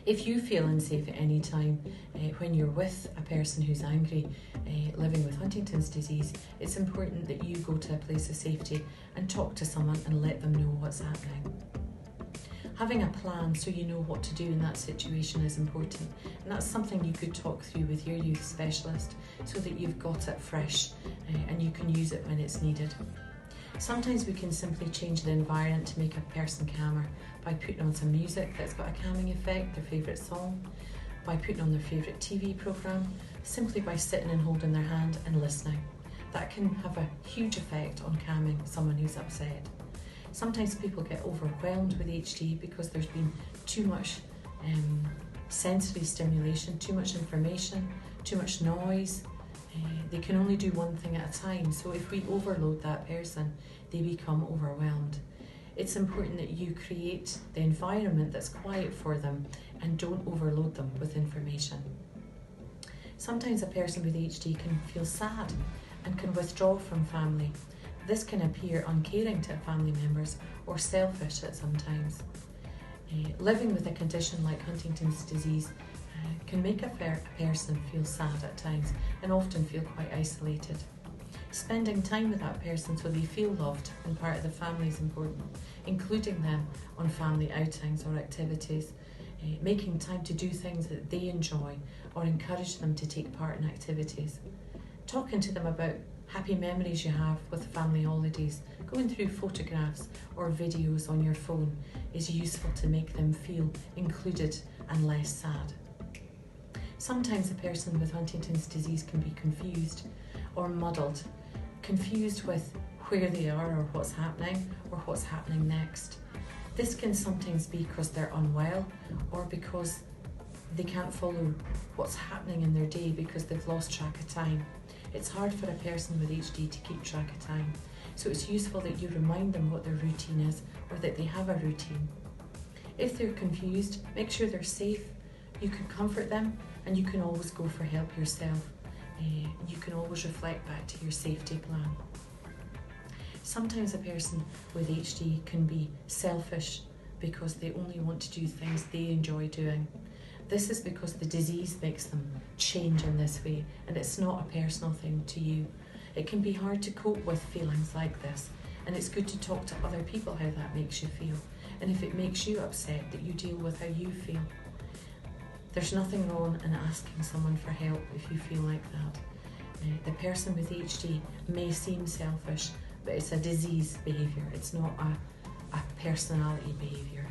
If you feel unsafe at any time when you're with a person who's angry, living with Huntington's disease, it's important that you go to a place of safety and talk to someone and let them know what's happening. Having a plan so you know what to do in that situation is important, and that's something you could talk through with your youth specialist so that you've got it fresh and you can use it when it's needed. Sometimes we can simply change the environment to make a person calmer by putting on some music that's got a calming effect, their favourite song, by putting on their favourite TV programme, simply by sitting and holding their hand and listening. That can have a huge effect on calming someone who's upset. Sometimes people get overwhelmed with HD because there's been too much sensory stimulation, too much information, too much noise. They can only do one thing at a time, so if we overload that person, they become overwhelmed. It's important that you create the environment that's quiet for them and don't overload them with information. Sometimes a person with HD can feel sad and can withdraw from family. This can appear uncaring to family members or selfish at some times. Living with a condition like Huntington's disease can make a person feel sad at times and often feel quite isolated. Spending time with that person so they feel loved and part of the family is important, including them on family outings or activities, making time to do things that they enjoy or encourage them to take part in activities. Talking to them about happy memories you have with family holidays, going through photographs or videos on your phone is useful to make them feel included and less sad. Sometimes a person with Huntington's disease can be confused or muddled, confused with where they are or what's happening next. This can sometimes be because they're unwell or because they can't follow what's happening in their day because they've lost track of time. It's hard for a person with HD to keep track of time, so it's useful that you remind them what their routine is or that they have a routine. If they're confused, make sure they're safe. You can comfort them and you can always go for help yourself. You can always reflect back to your safety plan. Sometimes a person with HD can be selfish because they only want to do things they enjoy doing. This is because the disease makes them change in this way, and it's not a personal thing to you. It can be hard to cope with feelings like this, and it's good to talk to other people how that makes you feel, and if it makes you upset, that you deal with how you feel. There's nothing wrong in asking someone for help if you feel like that. The person with HD may seem selfish, but it's a disease behaviour, it's not a personality behaviour.